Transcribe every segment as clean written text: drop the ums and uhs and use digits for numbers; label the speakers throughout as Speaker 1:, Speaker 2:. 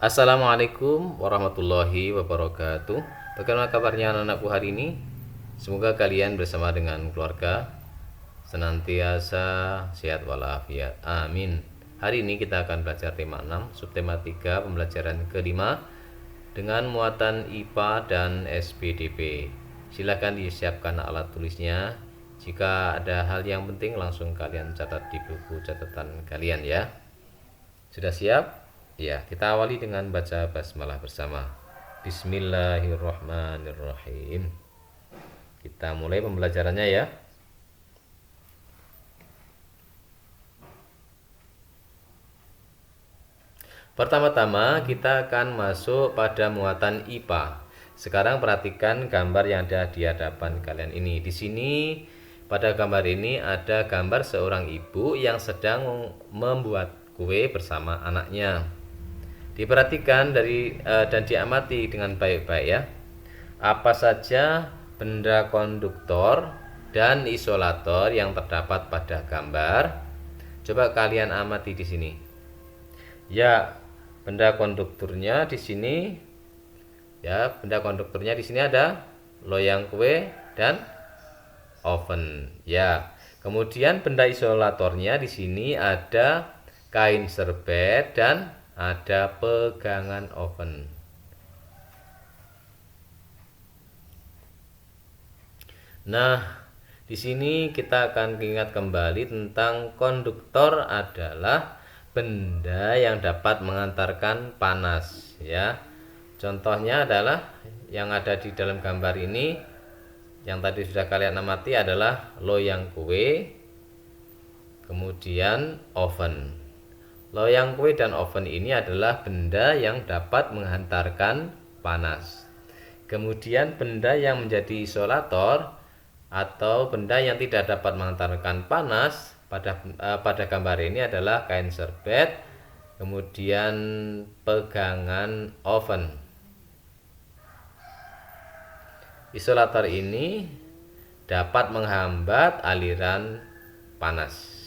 Speaker 1: Assalamualaikum warahmatullahi wabarakatuh. Bagaimana kabarnya anak-anakku hari ini? Semoga kalian bersama dengan keluarga senantiasa sehat walafiat. Amin. Hari ini kita akan belajar tema 6, subtema 3, pembelajaran kelima dengan muatan IPA dan SPDP. Silakan disiapkan alat tulisnya. Jika ada hal yang penting langsung kalian catat di buku catatan kalian ya. Sudah siap? Ya, kita awali dengan baca basmalah bersama. Bismillahirrahmanirrahim. Kita mulai pembelajarannya ya. Pertama-tama kita akan masuk pada muatan IPA. Sekarang perhatikan gambar yang ada di hadapan kalian ini. Di sini pada gambar ini ada gambar seorang ibu yang sedang membuat kue bersama anaknya. Diperhatikan dan diamati dengan baik-baik ya. Apa saja benda konduktor dan isolator yang terdapat pada gambar? Coba kalian amati di sini. Ya, benda konduktornya di sini. Ya, benda konduktornya di sini ada loyang kue dan oven. Ya. Kemudian benda isolatornya di sini ada kain serbet dan ada pegangan oven. Nah, di sini kita akan ingat kembali tentang konduktor adalah benda yang dapat mengantarkan panas ya. Contohnya adalah yang ada di dalam gambar ini yang tadi sudah kalian amati adalah loyang kue, kemudian oven. Loyang kue dan oven ini adalah benda yang dapat menghantarkan panas. Kemudian benda yang menjadi isolator atau benda yang tidak dapat menghantarkan panas pada gambar ini adalah kain serbet, kemudian pegangan oven. Isolator ini dapat menghambat aliran panas.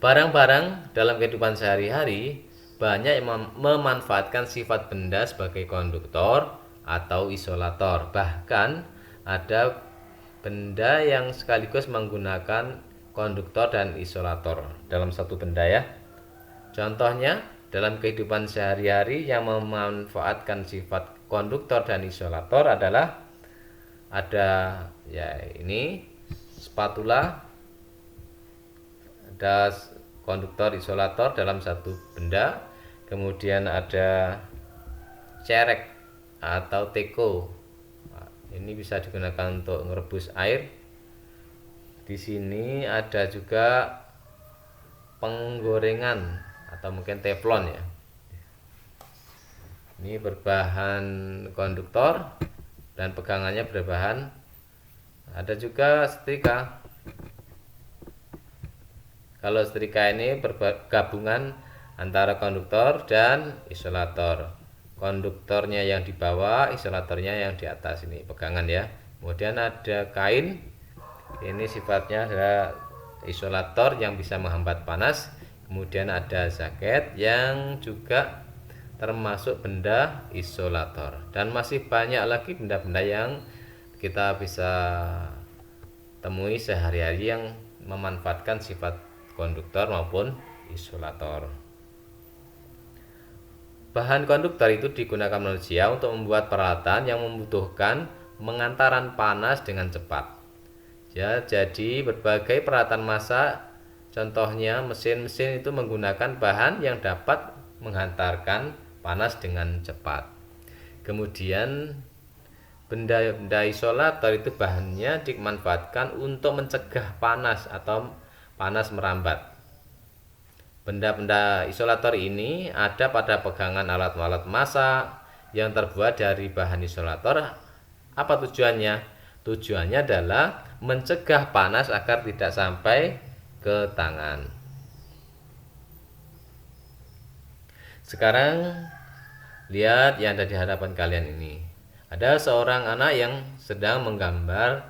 Speaker 1: Barang-barang dalam kehidupan sehari-hari banyak yang memanfaatkan sifat benda sebagai konduktor atau isolator. Bahkan ada benda yang sekaligus menggunakan konduktor dan isolator dalam satu benda ya. Contohnya dalam kehidupan sehari-hari yang memanfaatkan sifat konduktor dan isolator adalah ada ya ini spatula, ada konduktor isolator dalam satu benda, kemudian ada cerek atau teko. Ini bisa digunakan untuk merebus air. Di sini ada juga penggorengan atau mungkin teflon ya. Ini berbahan konduktor dan pegangannya berbahan. Ada juga setrika. Kalau setrika ini gabungan antara konduktor dan isolator. Konduktornya yang di bawah, isolatornya yang di atas ini pegangan ya. Kemudian ada kain. Ini sifatnya adalah isolator yang bisa menghambat panas. Kemudian ada jaket yang juga termasuk benda isolator. Dan masih banyak lagi benda-benda yang kita bisa temui sehari-hari yang memanfaatkan sifat konduktor maupun isolator. Bahan konduktor itu digunakan manusia untuk membuat peralatan yang membutuhkan pengantaran panas dengan cepat. Ya, jadi berbagai peralatan masak, contohnya mesin-mesin itu menggunakan bahan yang dapat menghantarkan panas dengan cepat. Kemudian benda-benda isolator itu bahannya dimanfaatkan untuk mencegah panas atau panas merambat. Benda-benda isolator ini ada pada pegangan alat-alat masak yang terbuat dari bahan isolator. Apa tujuannya? Tujuannya adalah mencegah panas agar tidak sampai ke tangan. Sekarang lihat yang ada di hadapan kalian ini. Ada seorang anak yang sedang menggambar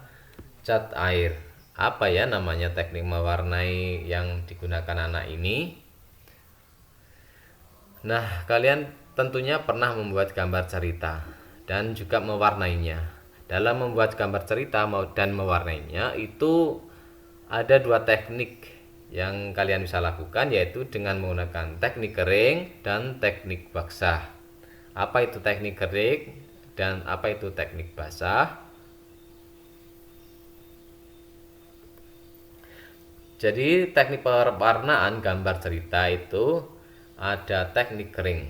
Speaker 1: cat air apa ya namanya teknik mewarnai yang digunakan anak ini. Nah, kalian tentunya pernah membuat gambar cerita dan juga mewarnainya. Dalam membuat gambar cerita dan mewarnainya itu ada dua teknik yang kalian bisa lakukan, yaitu dengan menggunakan teknik kering dan teknik basah. Apa itu teknik kering dan apa itu teknik basah? Jadi teknik pewarnaan gambar cerita itu ada teknik kering,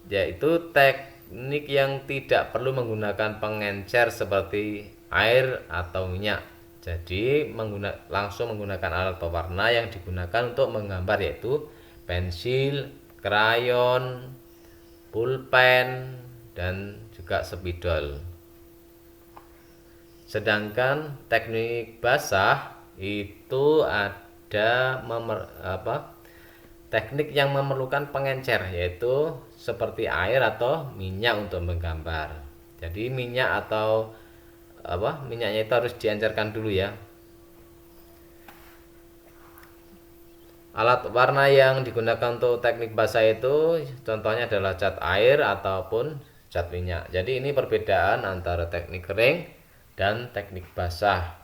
Speaker 1: yaitu teknik yang tidak perlu menggunakan pengencer seperti air atau minyak. Jadi langsung menggunakan alat pewarna yang digunakan untuk menggambar, yaitu pensil, krayon, pulpen, dan juga spidol. Sedangkan teknik basah itu ada teknik yang memerlukan pengencer, yaitu seperti air atau minyak untuk menggambar. Jadi minyak atau minyaknya itu harus diencerkan dulu ya. Alat warna yang digunakan untuk teknik basah itu contohnya adalah cat air ataupun cat minyak. Jadi ini perbedaan antara teknik kering dan teknik basah.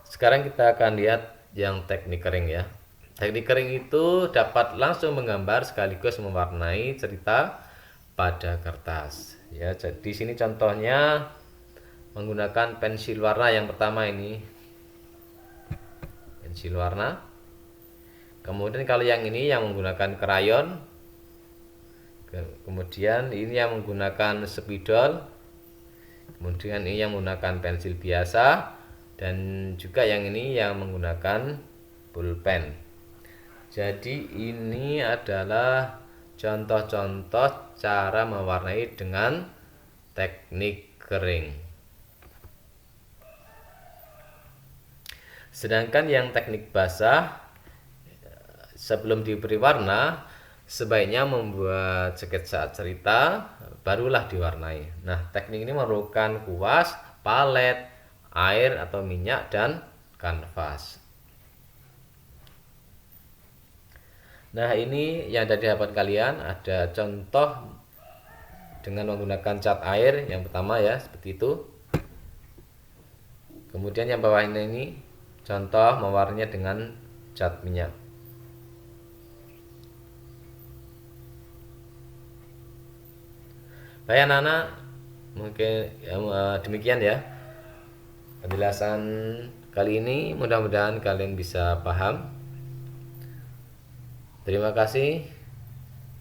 Speaker 1: Sekarang kita akan lihat yang teknik kering ya. Teknik kering itu dapat langsung menggambar sekaligus mewarnai cerita pada kertas. Ya, jadi di sini contohnya menggunakan pensil warna yang pertama ini. Pensil warna. Kemudian kalau yang ini yang menggunakan krayon. Kemudian ini yang menggunakan spidol. Kemudian ini yang menggunakan pensil biasa, dan juga yang ini yang menggunakan pulpen. Jadi ini adalah contoh-contoh cara mewarnai dengan teknik kering. Sedangkan yang teknik basah, sebelum diberi warna sebaiknya membuat sketsa cerita barulah diwarnai. Nah, teknik ini memerlukan kuas, palet, air atau minyak, dan kanvas. Nah, ini yang ada di hadapan kalian, ada contoh dengan menggunakan cat air yang pertama ya, seperti itu. Kemudian yang bawah ini contoh mewarnainya dengan cat minyak. Baik anak-anak, mungkin demikian ya penjelasan kali ini. Mudah-mudahan kalian bisa paham. Terima kasih.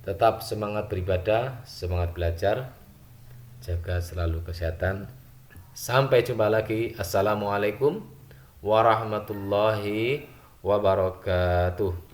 Speaker 1: Tetap semangat beribadah, semangat belajar, jaga selalu kesehatan. Sampai jumpa lagi. Assalamualaikum warahmatullahi wabarakatuh.